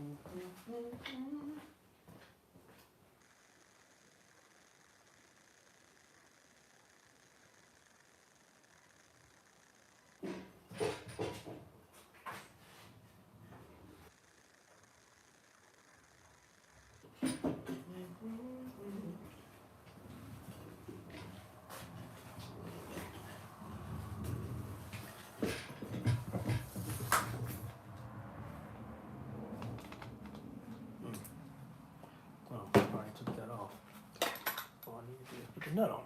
Oh, I already took that off. All I need to do is put the nut on.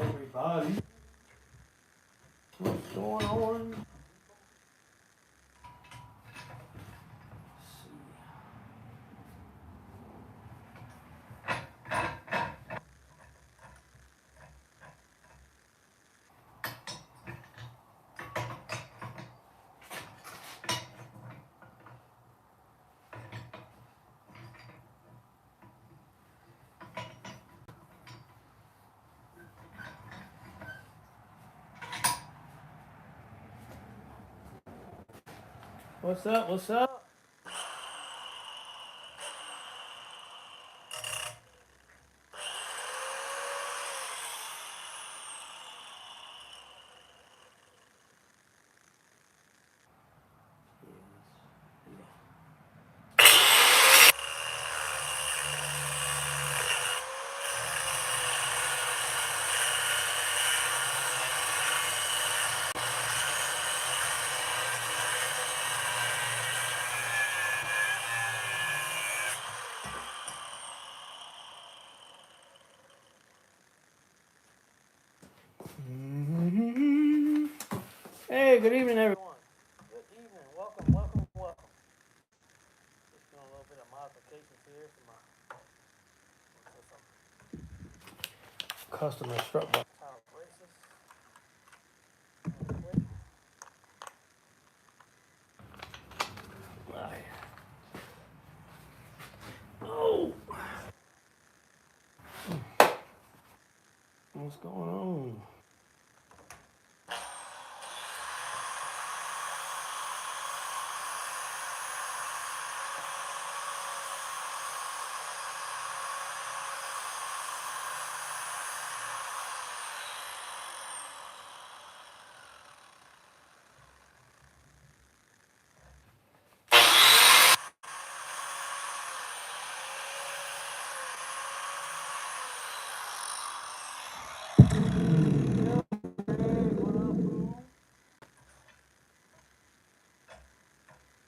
Everybody, what's going on? What's up? What's up? Hey, good evening, everyone. Good evening. Welcome, welcome, welcome. Just doing a little bit of modifications here to my custom instruct box tile braces. Oh, what's going on?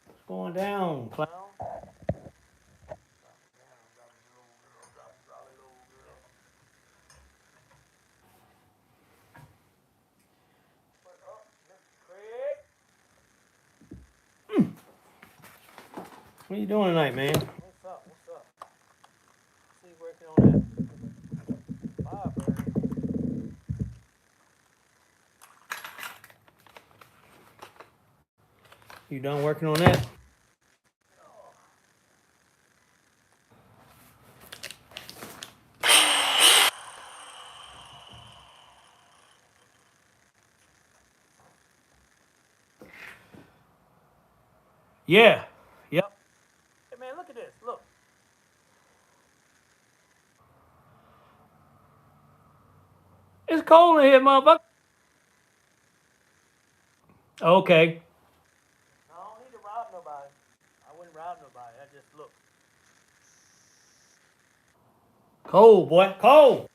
What's going down, clown? What are you doing tonight, man? What's up? What's up? See you working on that. Bye, Birdie. You done working on that? Yeah. Yep. Hey, man, look at this. Look. It's cold in here, motherfucker. Okay. No, I don't need to rob nobody. I wouldn't rob nobody. I just look. Cold, boy. Cold.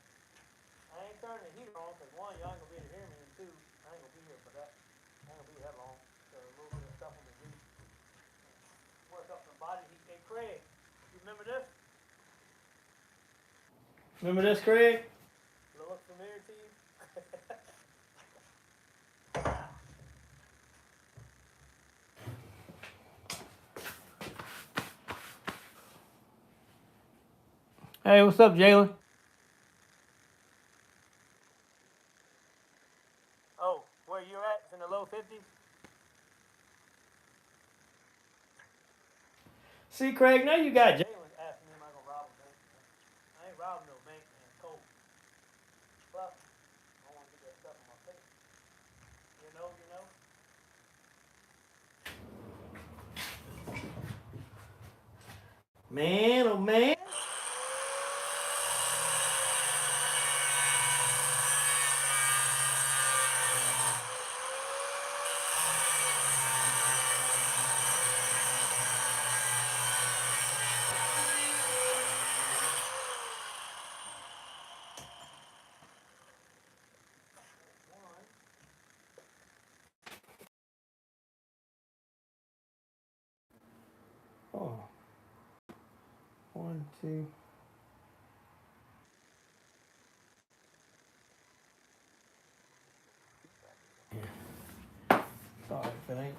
I ain't turning the heater on because one, y'all ain't gonna be able to hear me, and two, I ain't gonna be here for that. I ain't gonna be that long. So a little bit of stuff on the do. Work up the body heat. Hey, Craig, you remember this? Remember this, Craig? Does it look familiar to you? Hey, what's up, Jalen? Oh, where you're at? It's in the low 50s? See, Craig, now you got Jalen asking me, am I going to rob a bank? I ain't robbing no bank, man. It's cold. But I don't want to get that stuff in my face. You know, you know? Man, oh man. Oh, 1, 2. Sorry if it ain't.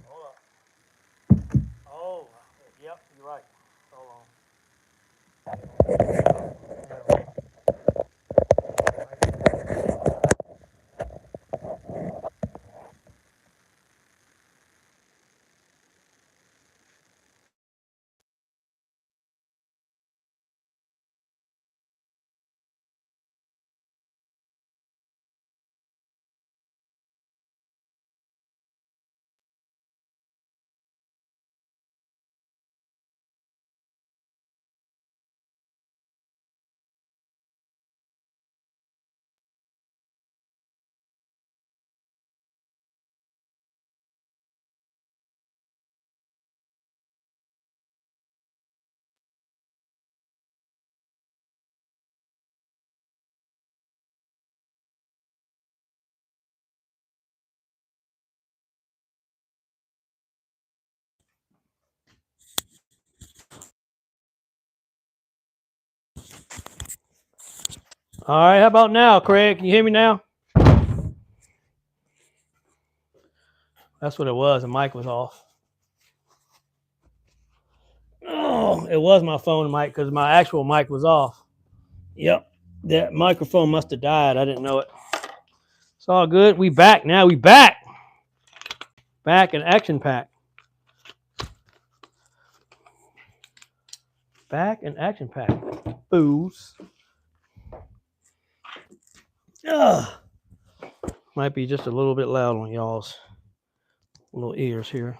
Hold up. Oh, yep, you're right. Hold on. All right, how about now, Craig? Can you hear me now? That's what it was. The mic was off. Oh, it was my phone mic because my actual mic was off. Yep, that microphone must have died. I didn't know it. It's all good. We back now. We back. Back in action pack. Back in action pack. Booze. Ugh. Might be just a little bit loud on y'all's little ears here.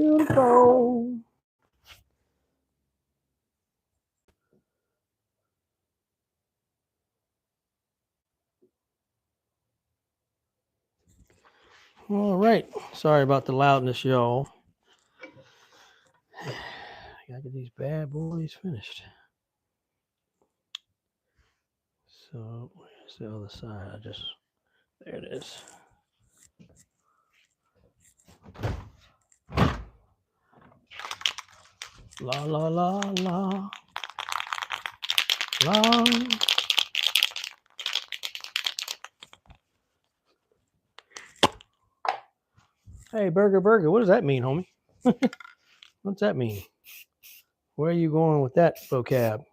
beautiful. All right. Sorry about the loudness, y'all. Gotta get these bad boys finished. So where's the other side? There it is. La la la la la. Hey, burger. What does that mean, homie? What's that mean? Where are you going with that vocab?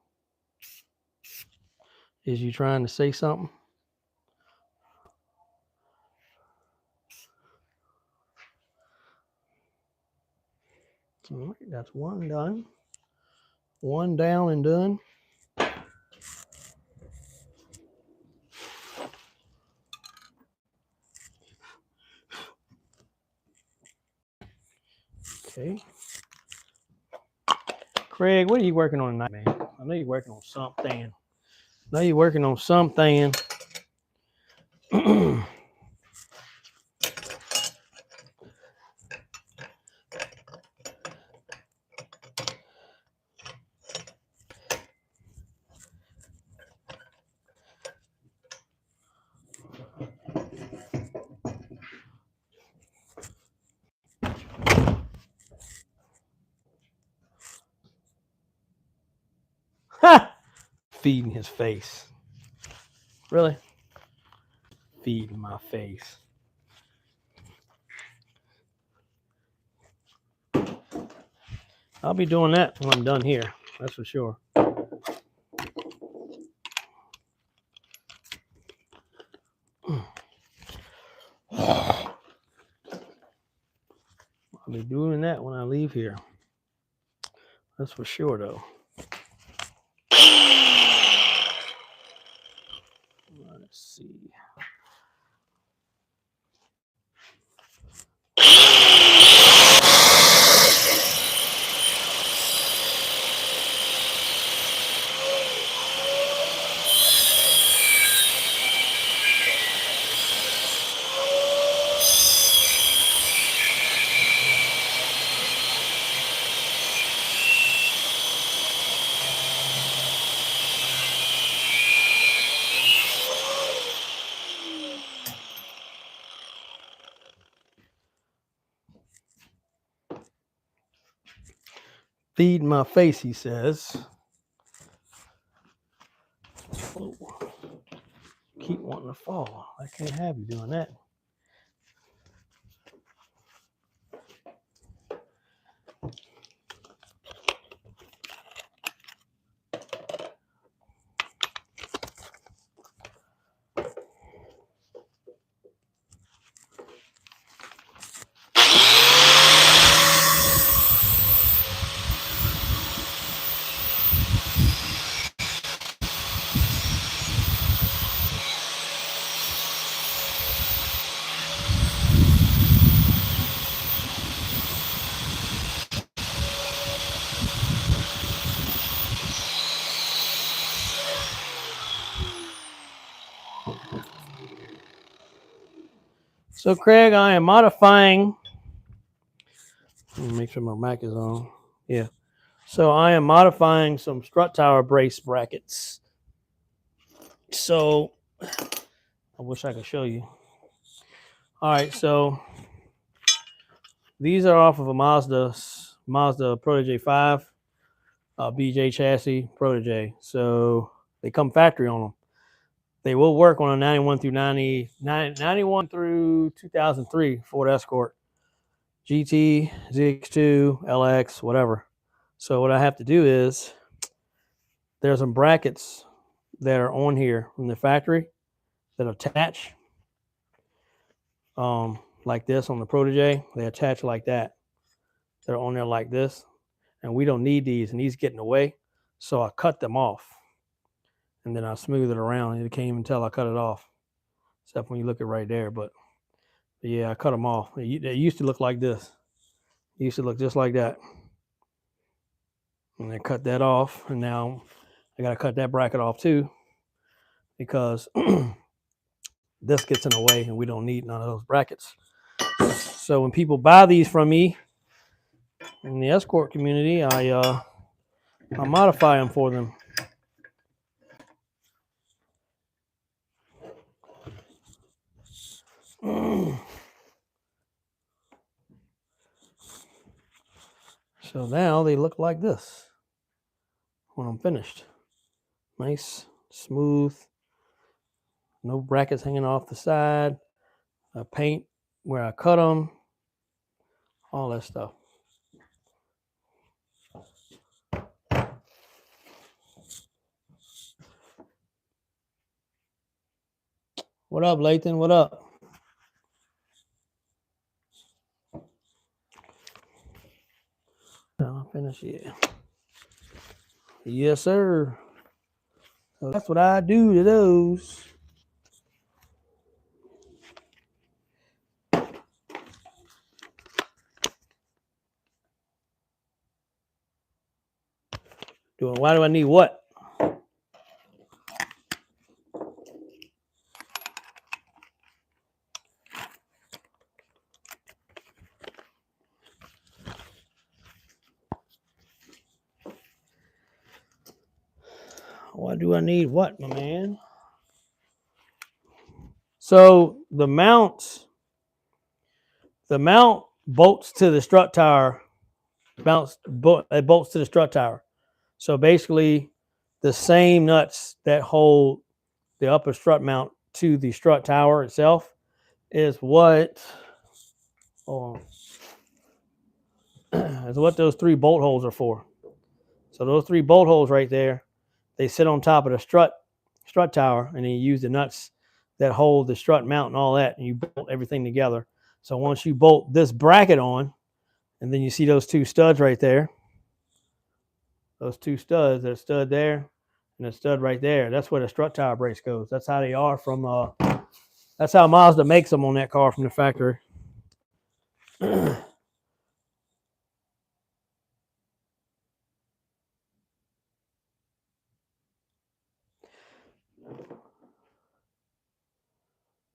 Is you trying to say something? All right, that's one done. One down and done. Okay. Craig, what are you working on tonight, man? I know you're working on something. Ha! Feeding his face. Really? Feeding my face. I'll be doing that when I'm done here. That's for sure. I'll be doing that when I leave here. That's for sure, though. Let's see. Feed my face, he says. Oh, keep wanting to fall. I can't have you doing that. So, Craig, I am modifying. Let me make sure my mic is on. Yeah. So, I am modifying some strut tower brace brackets. So, I wish I could show you. All right. So, these are off of a Mazda Protege 5, BJ chassis Protege. So, they come factory on them. They will work on a 91 through 2003 Ford Escort, GT, ZX2, LX, whatever. So what I have to do is there's some brackets that are on here from the factory that attach like this on the Protege. They attach like that. They're on there like this. And we don't need these, and these get in the way. So I cut them off. And then I smooth it around. You can't even tell I cut it off, except when you look at right there. But yeah, I cut them off. They used to look like this. It used to look just like that. And I cut that off, and now I got to cut that bracket off too, because this gets in the way and we don't need none of those brackets. So when people buy these from me in the Escort community, I modify them for them. So now they look like this when I'm finished. Nice, smooth, no brackets hanging off the side. I paint where I cut them, all that stuff. What up, Lathan? What up? I'll finish it. Yes, sir. So that's what I do to those. Why do I need what? Why do I need what, my man? So the mount bolts to the strut tower. It bolts to the strut tower. So basically, the same nuts that hold the upper strut mount to the strut tower itself is what is what those 3 bolt holes are for. So those 3 bolt holes right there, they sit on top of the strut tower, and then you use the nuts that hold the strut mount and all that, and you bolt everything together. So once you bolt this bracket on, and then you see those 2 studs right there, those 2 studs, that stud there and a stud right there, that's where the strut tower brace goes. That's how they are from that's how Mazda makes them on that car from the factory.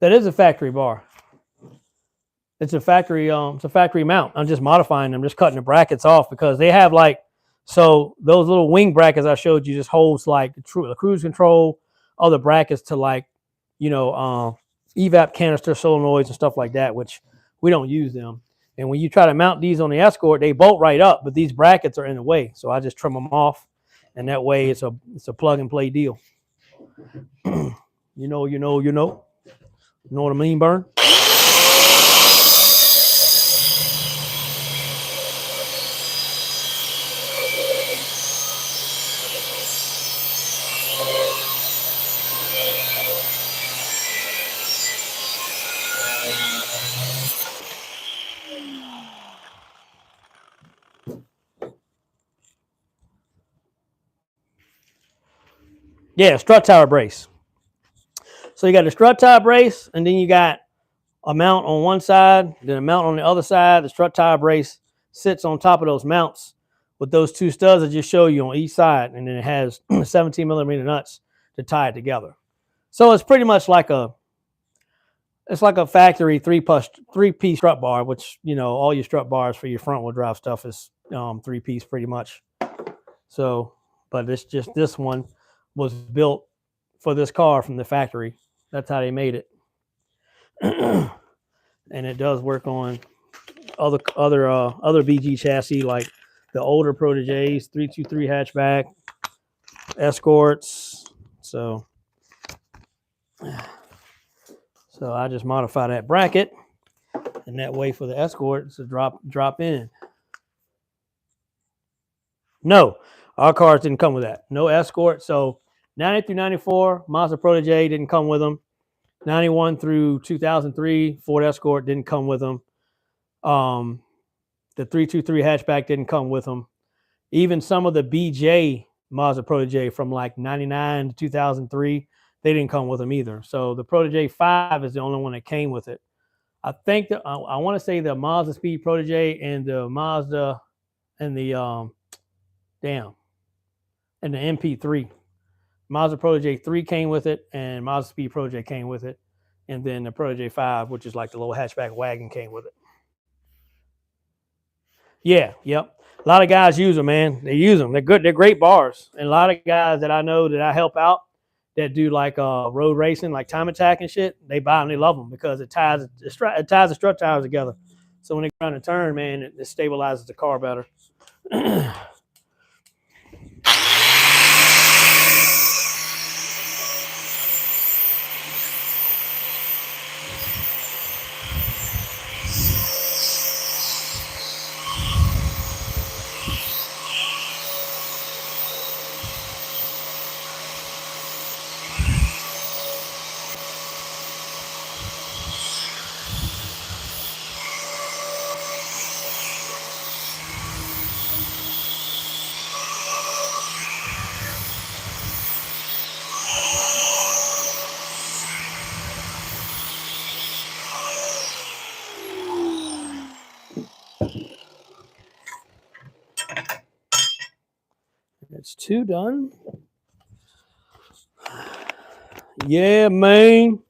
That is a factory bar. It's a factory mount. I'm just modifying them, just cutting the brackets off, because they have so those little wing brackets I showed you just holds like the cruise control, other brackets to evap canister solenoids and stuff like that, which we don't use them. And when you try to mount these on the Escort, they bolt right up, but these brackets are in the way. So I just trim them off, and that way it's a plug and play deal. You know what I mean, Burn? Yeah, strut tower brace. So you got the strut tower brace, and then you got a mount on one side, then a mount on the other side. The strut tower brace sits on top of those mounts with those 2 studs I just showed you on each side, and then it has 17 millimeter nuts to tie it together. So it's pretty much like a factory 3-piece strut bar, which all your strut bars for your front wheel drive stuff is 3-piece pretty much. So, but it's just this one was built for this car from the factory. That's how they made it. And it does work on other BG chassis, like the older Proteges, 323 hatchback, Escorts. So I just modify that bracket, and that way for the Escort to drop in. No, our cars didn't come with that. No Escort. So 90 through 94, Mazda Protege didn't come with them. 91 through 2003, Ford Escort didn't come with them. The 323 hatchback didn't come with them. Even some of the BJ Mazda Protege from like 99 to 2003, they didn't come with them either. So the Protege 5 is the only one that came with it. I think that I want to say the Mazda Speed Protege and the Mazda and the and the MP3. Mazda Protege 3 came with it, and Mazda Speed Protege came with it, and then the Protege 5, which is like the little hatchback wagon, came with it. Yeah, yep. A lot of guys use them, man. They use them. They're good. They're great bars. And a lot of guys that I know that I help out that do like road racing, like time attack and shit, they buy them. They love them because it ties the strut tires together. So when they go around a turn, man, it stabilizes the car better. That's 2 done. Yeah, man.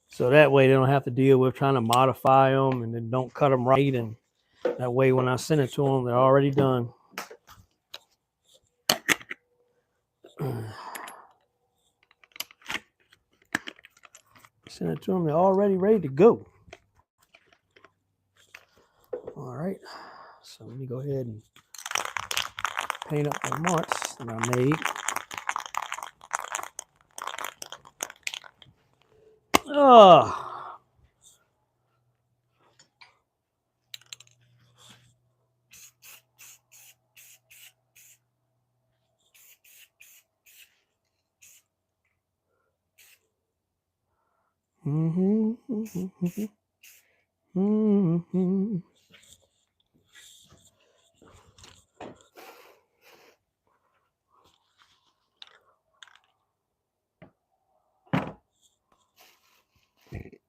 So that way they don't have to deal with trying to modify them and then don't cut them right. And that way when I send it to them, they're already done. Send it to them, they're already ready to go. All right. So let me go ahead and paint up the marks that I made. Oh.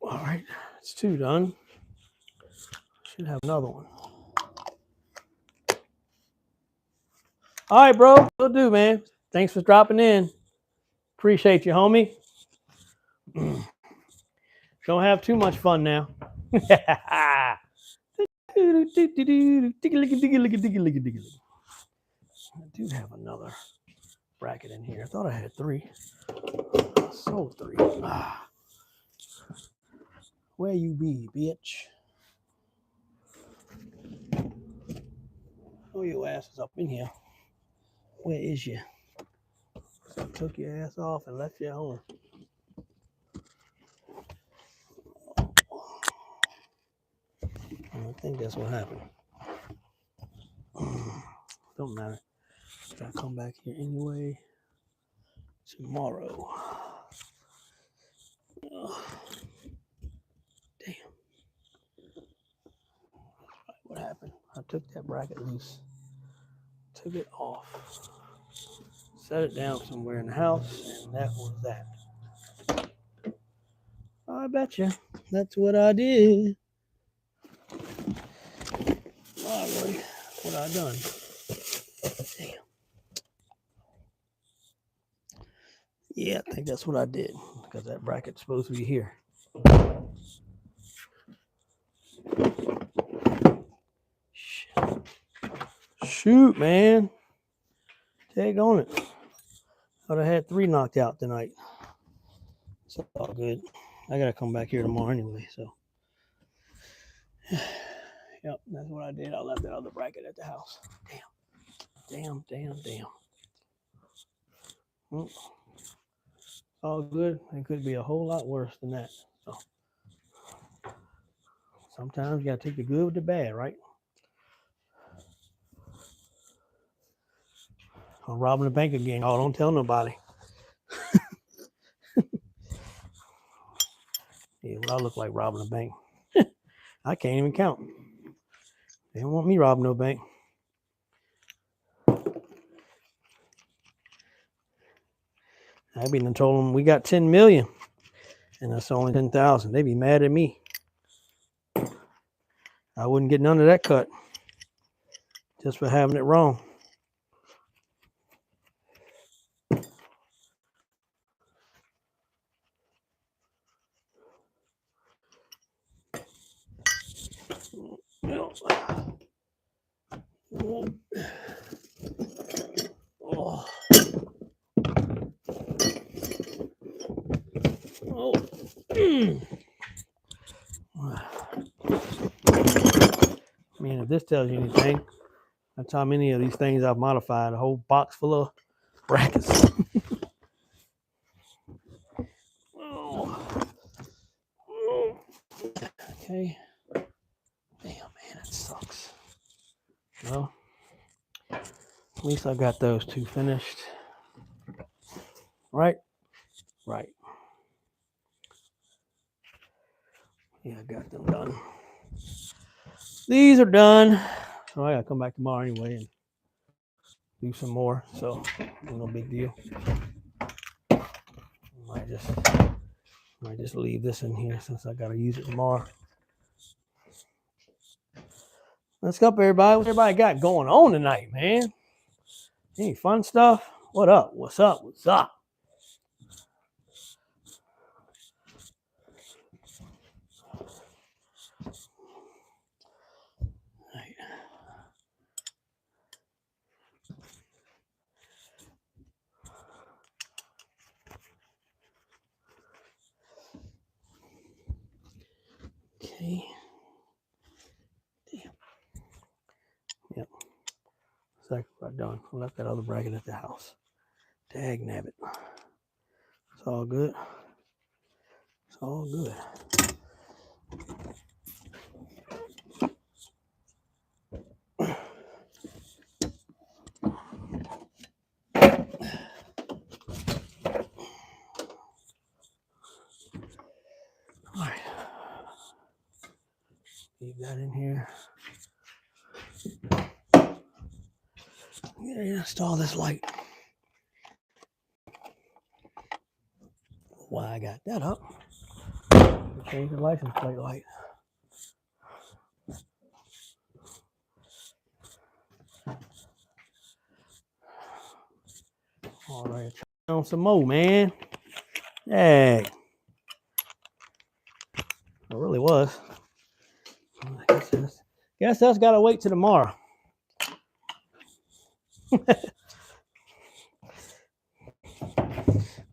All right, it's 2 done. Should have another one. All right, bro. Will do, man. Thanks for dropping in. Appreciate you, homie. Don't have too much fun now. I do have another bracket in here. I thought I had 3. I sold 3. Where you be, bitch? Oh, your ass is up in here. Where is you? So took your ass off and left you at home. I think that's what happened. Don't matter. I'll come back here anyway tomorrow. Damn. What happened? I took that bracket loose. Took it off. Set it down somewhere in the house, and that was that. I bet you that's what I did. All right, what I done. Damn. Yeah, I think that's what I did because that bracket's supposed to be here. Shoot, man. Take on it. Thought I had 3 knocked out tonight. It's all good. I gotta come back here tomorrow anyway, so. Yep, that's what I did. I left that other bracket at the house. Damn. Well, all good. It could be a whole lot worse than that. So sometimes you gotta take the good with the bad, right? I'm robbing the bank again. Oh, don't tell nobody. Yeah, what I look like robbing a bank. I can't even count. They don't want me robbing no bank. I be done told them we got 10 million, and that's only 10,000. They be mad at me. I wouldn't get none of that cut just for having it wrong. Oh. Oh. I mean, if this tells you anything, that's how many of these things I've modified. A whole box full of brackets. Oh. Oh. Okay. Damn, man, that sucks. Well, at least I got those two finished. Right? Right. Yeah, I got them done. These are done. So I gotta come back tomorrow anyway and do some more. So no big deal. Might just leave this in here since I gotta use it tomorrow. What's up, everybody? What everybody got going on tonight, man? Any fun stuff? What up? What's up? What's up? Okay. Damn. Yep. Second part done. I left that other bracket at the house. Dag nabbit. It's all good. It's all good. All right. Leave that in here. Install this light. Why I got that up? Change the license plate light. All right, try on some more, man. Hey, it really was. I guess that's gotta wait till tomorrow.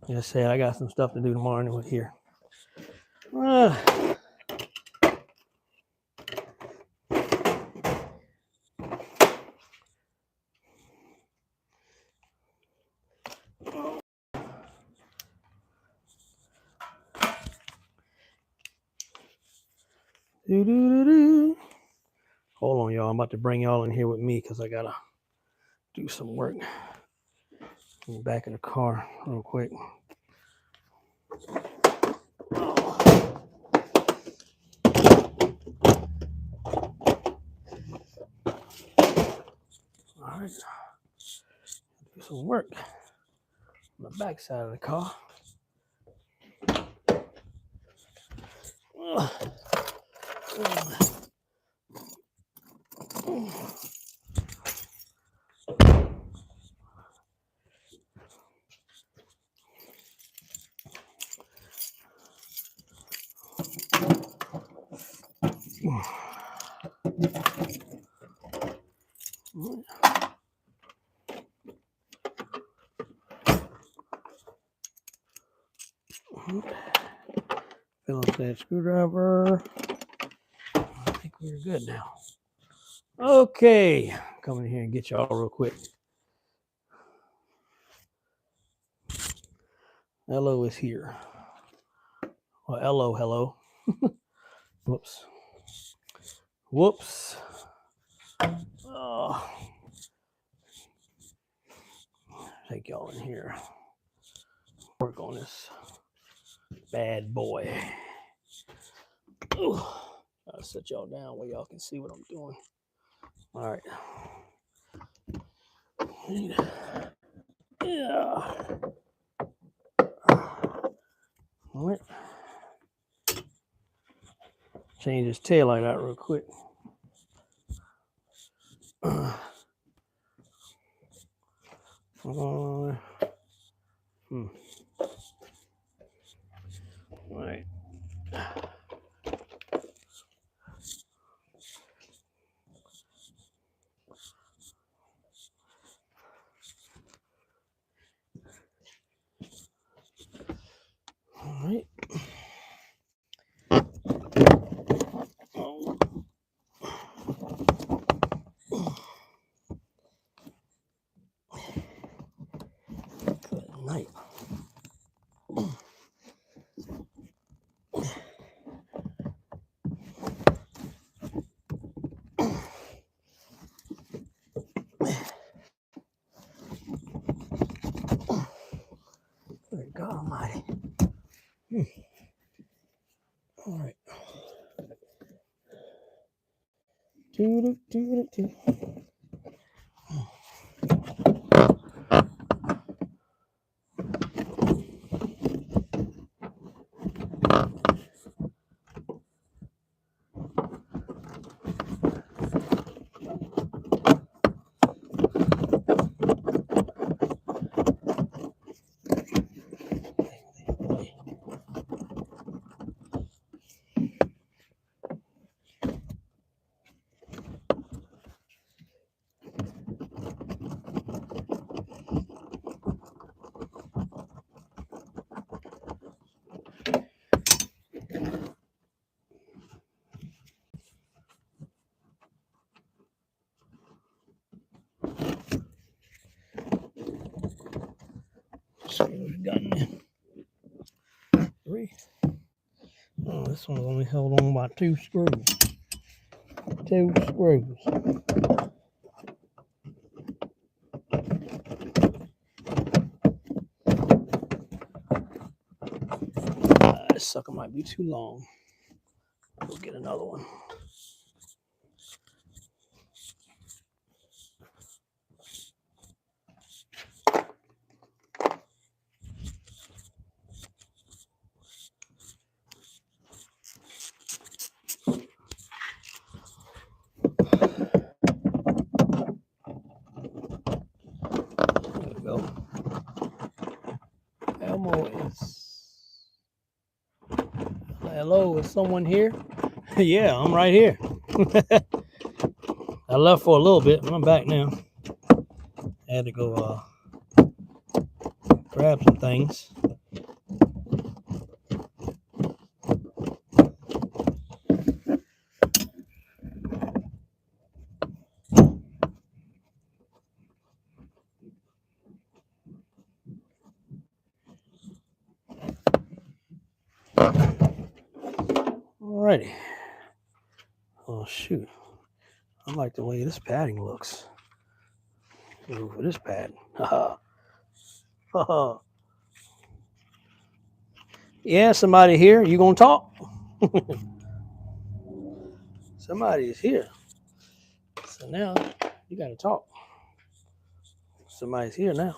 Just said I got some stuff to do tomorrow anyway here. Hold on, y'all. I'm about to bring y'all in here with me because I gotta do some work. I'm back in the car real quick. All right, do some work on the back side of the car. Fill up that screwdriver. I think we're good now. Okay, come in here and get y'all real quick. Hello is here. Well, hello. Whoops. Whoops. Oh. Take y'all in here. Work on this bad boy. Ooh. I'll set y'all down where y'all can see what I'm doing. All right. Yeah. All right. Change this tail light out real quick. All right. All right. Oh. Good night. Good God Almighty. All right. Do. See what we got in there. 3. Oh, this one's only held on by 2 screws. 2 screws. This sucker might be too long. We'll get another one. There we go. Elmo is. Hello, is someone here? Yeah, I'm right here. I left for a little bit, but I'm back now. I had to go grab some things. Alrighty. Oh shoot. I like the way this padding looks. Ooh, for this padding. Yeah, somebody here. You gonna talk? Somebody is here. So now you gotta talk. Somebody's here now.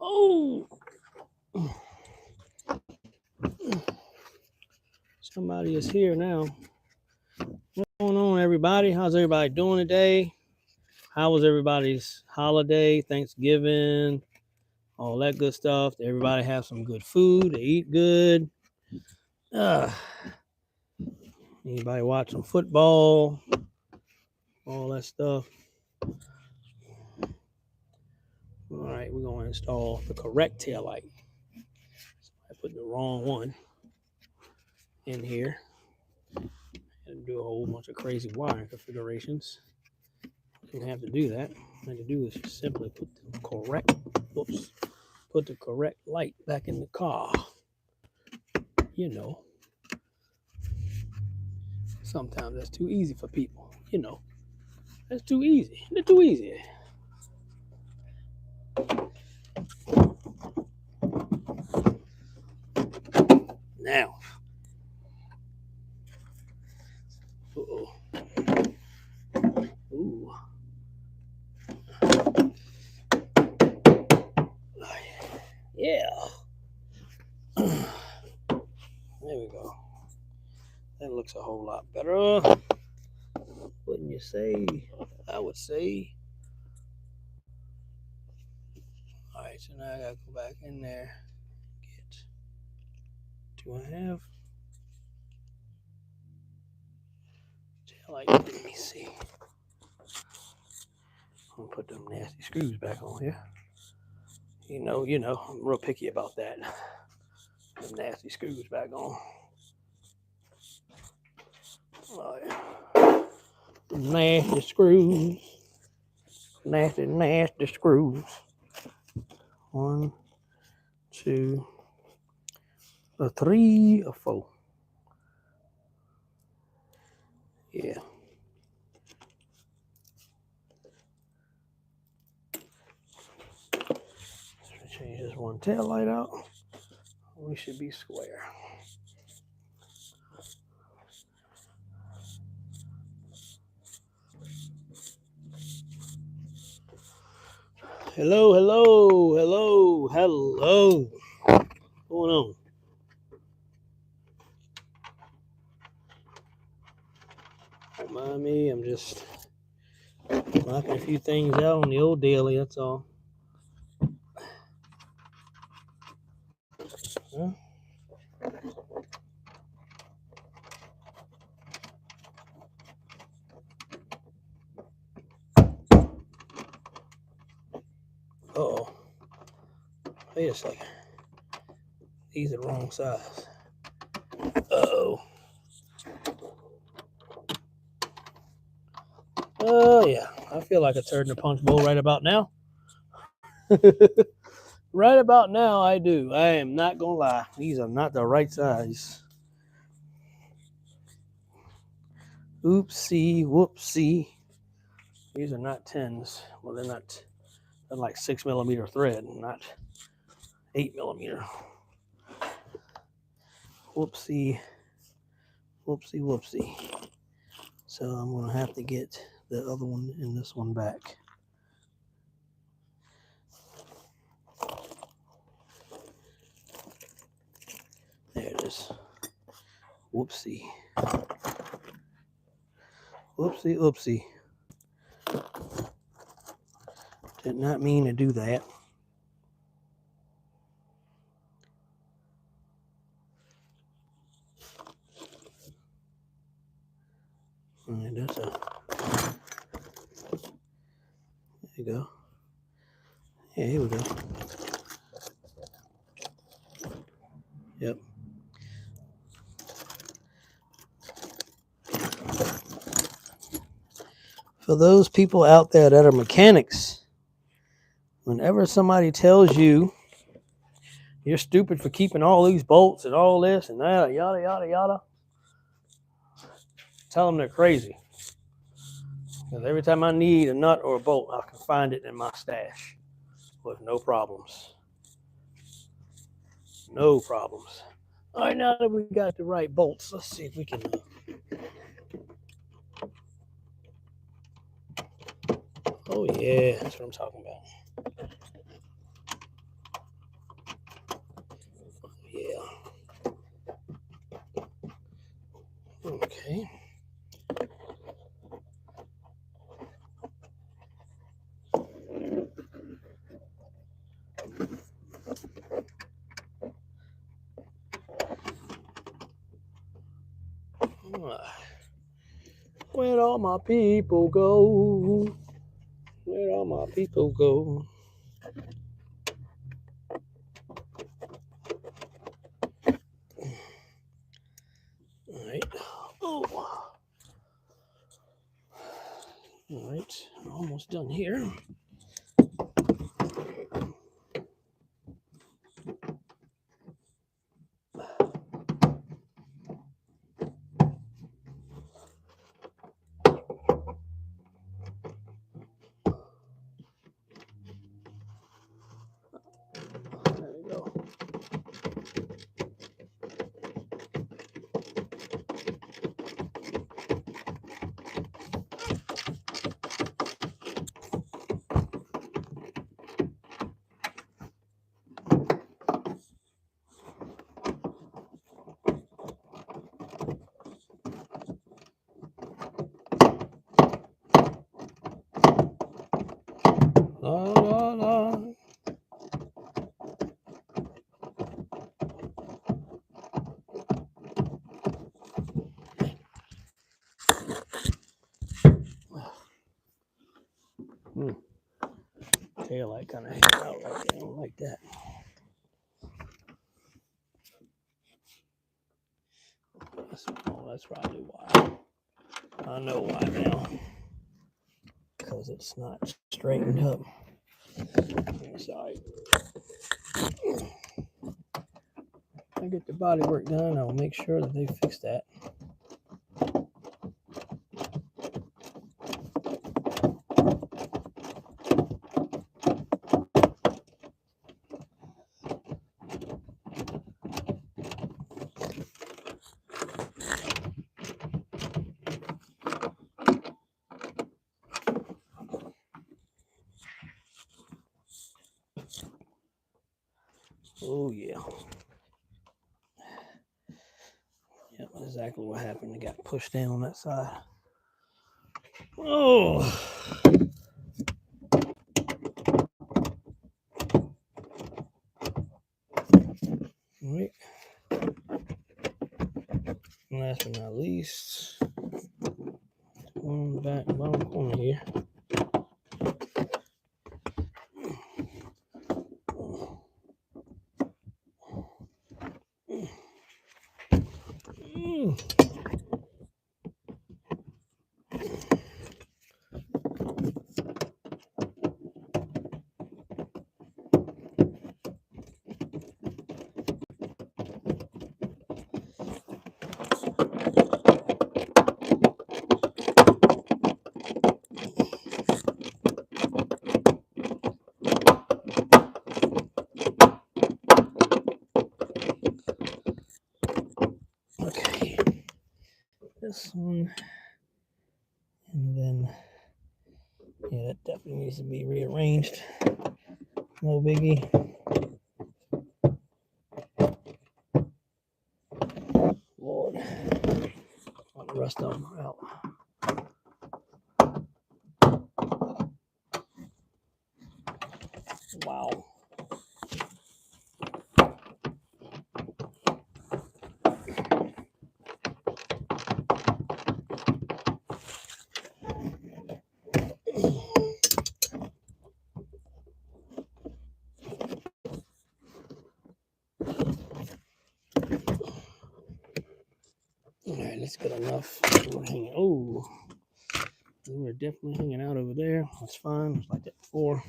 Oh, somebody is here now. What's going on, everybody? How's everybody doing today? How was everybody's holiday, Thanksgiving, all that good stuff? Did everybody have some good food? They eat good? Anybody watch some football? All that stuff. All right, we're going to install the correct taillight. I put the wrong one in here and do a whole bunch of crazy wiring configurations. Didn't have to do that. All I had to do is just simply put the correct light back in the car. You know, sometimes that's too easy for people. You know, that's too easy. They're too easy. Now, ooh, yeah. There we go. That looks a whole lot better. Wouldn't you say? I would say. All right, so now I gotta go back in there. Do I have tail light? Let me see. I'm gonna put them nasty screws back on here. You know, I'm real picky about that. Them nasty screws back on. All right. Nasty screws. Nasty screws. 1, 2, 3 or 4. Yeah. Change this one tail light out. We should be square. Hello. What's going on? Don't mind me. I'm just knocking a few things out on the old daily. That's all. Huh? Uh-oh. Wait a second. These are the wrong size. Uh-oh. Oh, yeah. I feel like a turd in a punch bowl right about now. Right about now, I do. I am not going to lie. These are not the right size. Oopsie, whoopsie. These are not 10s. Well, they're not. They're like 6mm thread, not 8mm. Whoopsie. So I'm going to have to get the other one and this one back. There it is. Whoopsie. Did not mean to do that. All right, that's a. There you go. Yeah, here we go. Yep. For those people out there that are mechanics, whenever somebody tells you you're stupid for keeping all these bolts and all this and that, yada, tell them they're crazy. Because every time I need a nut or a bolt, I can find it in my stash with no problems. No problems. All right, now that we got the right bolts, let's see if we can. Oh, yeah, that's what I'm talking about. Yeah. Okay. Where'd all my people go? Where'd all my people go? All right. Oh. All right. Almost done here. There we go. La, la, la. Tail light kind of hanging out right there. I don't like that. That's probably why. I know why now. Because it's not straightened up. Sorry. I get the body work done, I'll make sure that they fix that. Oh yeah. Yep, that's exactly what happened. It got pushed in on that side. Oh. Right. Last but not least, on the back bottom corner here. Okay. This one. And then, yeah, that definitely needs to be rearranged. No biggie. Lord. Want the rest of them out. Wow. All right, that's good enough. We're hanging. Oh, we're definitely hanging out over there. That's fine. It's like that before.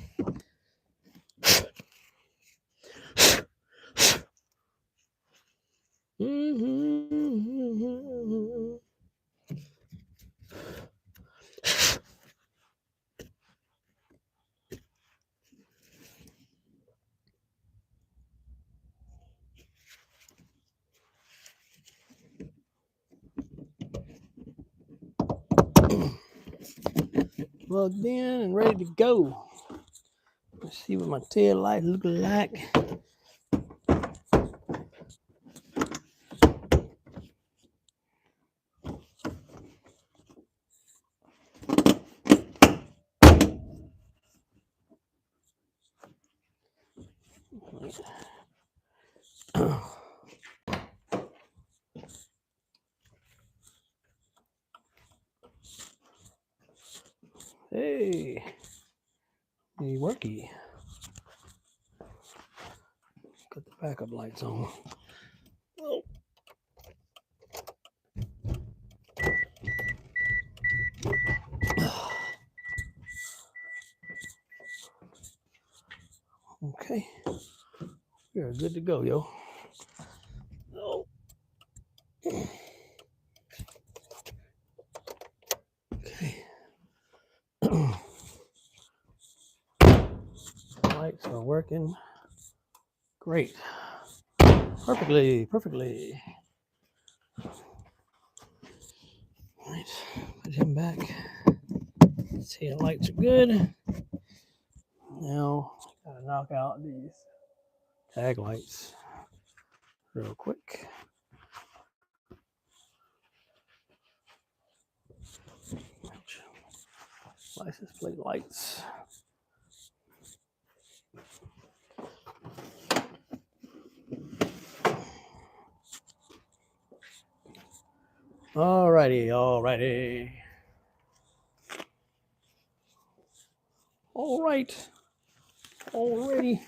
Plugged in and ready to go. Let's see what my tail light look like. Hey, hey, worky. Got the backup lights on. Oh. Okay, we are good to go, yo. Oh. Okay. Lights are working great. Perfectly. All right, put him back. Tail lights are good. Now, gotta knock out these tag lights real quick. License plate lights. Alrighty, alrighty. All right. Already.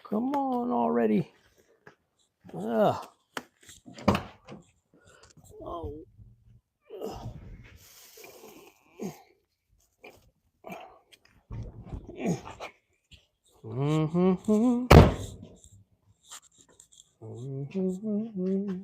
Come on already. Oh. Mm-hmm. Mm-hmm.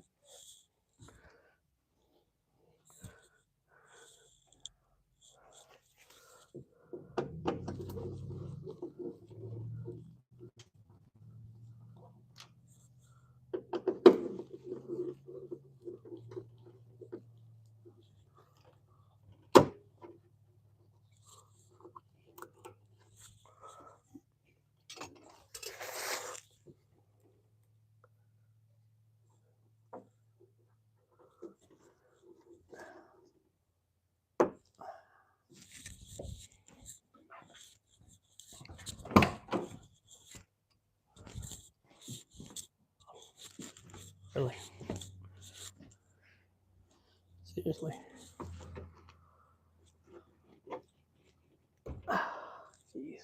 Really? Seriously? Jeez.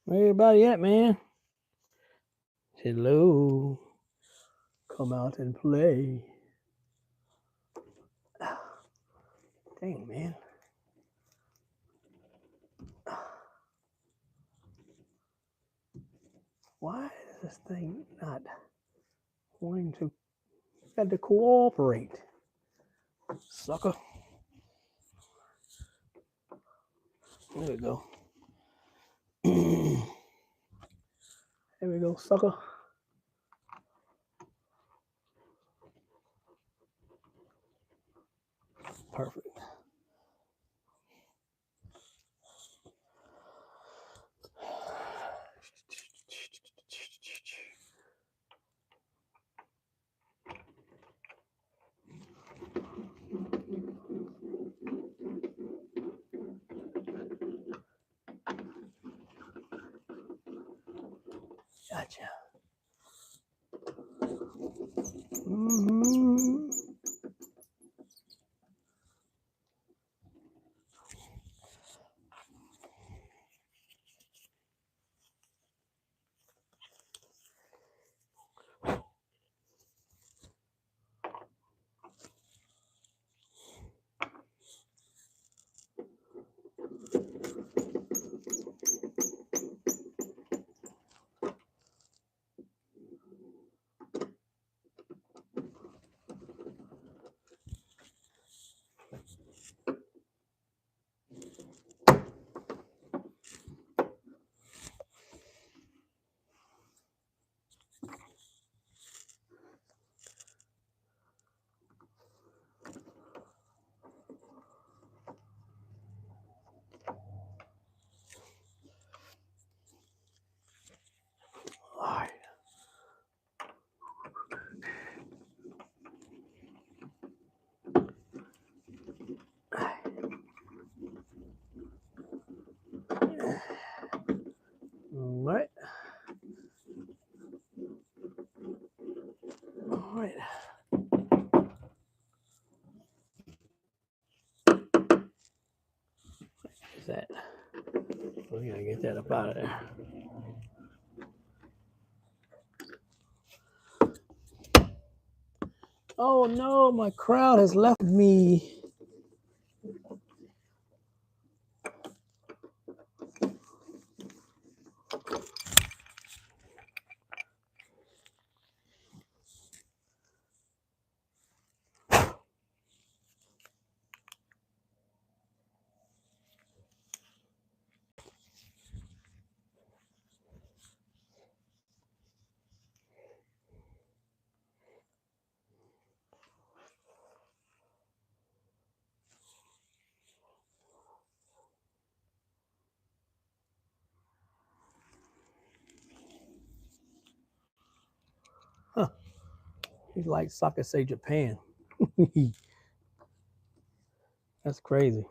Where everybody at, man? Hello. Come out and play. Dang, man. Why is this thing not wanting to? Got to cooperate, sucker. There we go. There we go, sucker. Perfect. Gotcha. Mm-hmm. All right. All right. All right. What is that? We gotta get that up out of there. Oh no, my crowd has left me. Huh. He's like Sakase Japan. That's crazy.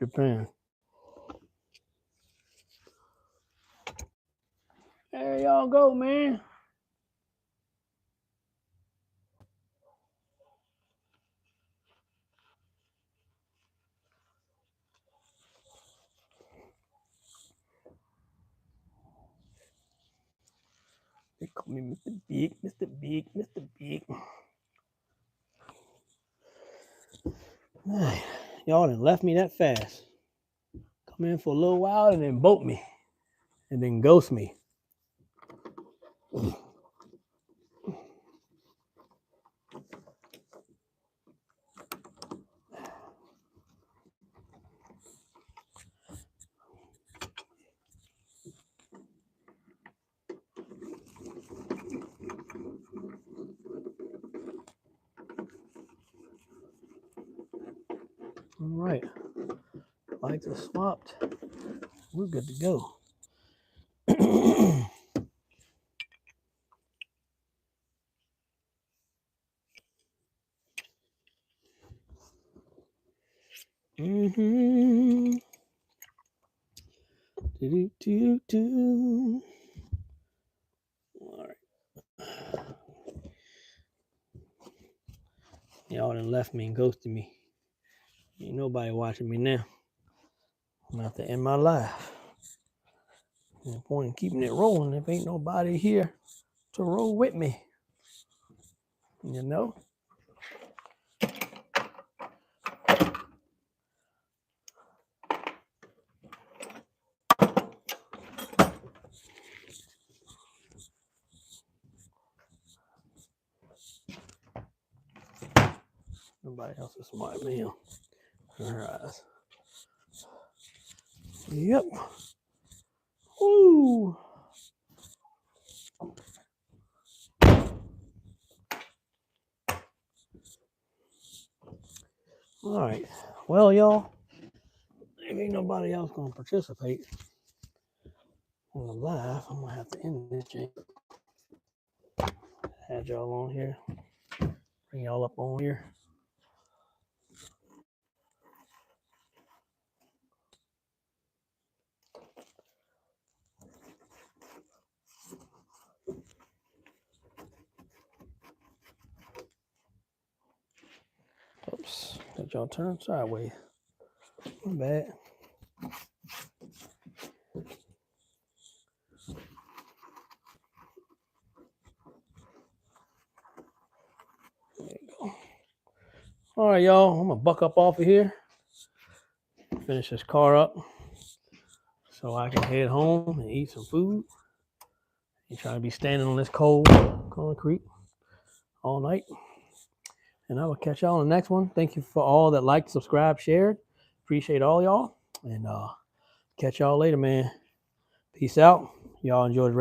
Japan. There y'all go, man. They call me Mr. Big, Mr. Big, Mr. Big. Y'all done left me that fast. Come in for a little while and then boat me. And then ghost me. All right. Lights are swapped. We're good to go. Mm-hmm. Do-do-do-do. All right. Y'all done left me and ghosted me. Ain't nobody watching me now. I'm gonna have to end my life. There's no point in keeping it rolling if ain't nobody here to roll with me. You know? Nobody else is smart than him in her eyes. Yep. Woo. All right. Well, y'all, if ain't nobody else gonna participate on the live, I'm gonna have to end this thing. Had y'all on here. Bring y'all up on here. Oops. Let y'all turn sideways. My bad. There you go. All right, y'all. I'm gonna buck up off of here. Finish this car up so I can head home and eat some food. Ain't trying to be standing on this cold concrete all night. And I will catch y'all on the next one. Thank you for all that liked, subscribed, shared. Appreciate all y'all. And catch y'all later, man. Peace out. Y'all enjoy the rest.